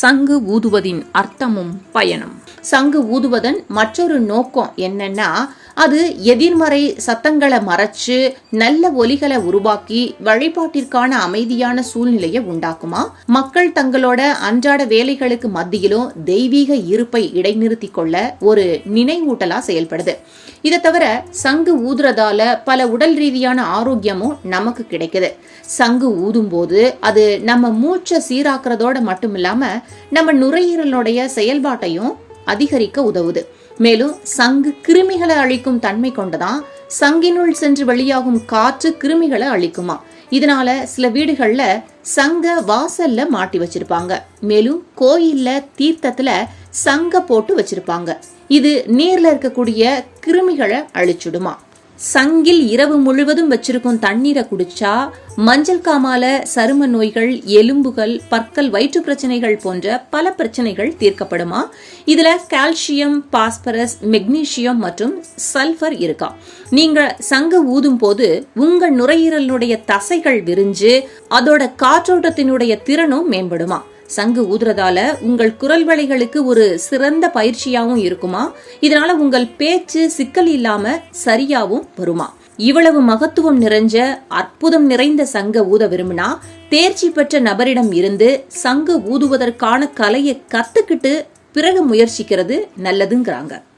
சங்கு ஊதுவதின் அர்த்தமும் பயனும். சங்கு ஊதுவதன் மற்றொரு நோக்கம் என்னன்னா, அது எதிர்மறை சத்தங்களை மறைச்சு நல்ல ஒலிகளை உருவாக்கி வழிபாட்டிற்கான அமைதியான சூழ்நிலையை உண்டாக்குமா. மக்கள் தங்களோட அன்றாட வேலைகளுக்கு மத்தியிலும் தெய்வீக இருப்பை இடைநிறுத்தி கொள்ள ஒரு நினைவூட்டலா செயல்படுது. இதை தவிர சங்கு ஊதுறதால பல உடல் ரீதியான ஆரோக்கியமும் நமக்கு கிடைக்குது. சங்கு ஊதும் போது அது நம்ம மூச்சை சீராக்குறதோட மட்டும் இல்லாம நம்ம நுரையீரலுடைய செயல்பாட்டையும் அதிகரிக்க உதவுது. மேலும் சங்கு கிருமிகளை அழிக்கும் தன்மை கொண்டதான். சங்கினுள் சென்று வெளியாகும் காற்று கிருமிகளை அழிக்குமா. இதனால சில வீடுகள்ல சங்க வாசல்ல மாட்டி வச்சிருப்பாங்க. மேலும் கோயில்ல தீர்த்தத்துல சங்க போட்டு வச்சிருப்பாங்க. இது நீர்ல இருக்கக்கூடிய கிருமிகளை அழிச்சுடுமா. சங்கில் இரவு முழுவதும் வச்சிருக்கும் தண்ணீரை குடிச்சா மஞ்சள் காமால, சரும நோய்கள், எலும்புகள், பற்கள், வயிற்று பிரச்சனைகள் போன்ற பல பிரச்சனைகள் தீர்க்கப்படுமா. இதுல கால்சியம், பாஸ்பரஸ், மெக்னீசியம் மற்றும் சல்பர் இருக்கா. நீங்க சங்கு ஊதும் போது உங்க நுரையீரலுடைய தசைகள் விரிஞ்சு அதோட காற்றோட்டத்தினுடைய திறனும் மேம்படுமா. சங்கு ஊதுறதால உங்கள் குரல் வளைகளுக்கு ஒரு சிறந்த பயிற்சியாவும் இருக்குமா. இதனால உங்கள் பேச்சு சிக்கல் இல்லாம சரியாவும் வருமா. இவ்வளவு மகத்துவம் நிறைஞ்ச அற்புதம் நிறைந்த சங்க ஊத விரும்பினா தேர்ச்சி பெற்ற நபரிடம் இருந்து சங்கு ஊதுவதற்கான கலையை கத்துக்கிட்டு பிறகு முயற்சிக்கிறது நல்லதுங்கிறாங்க.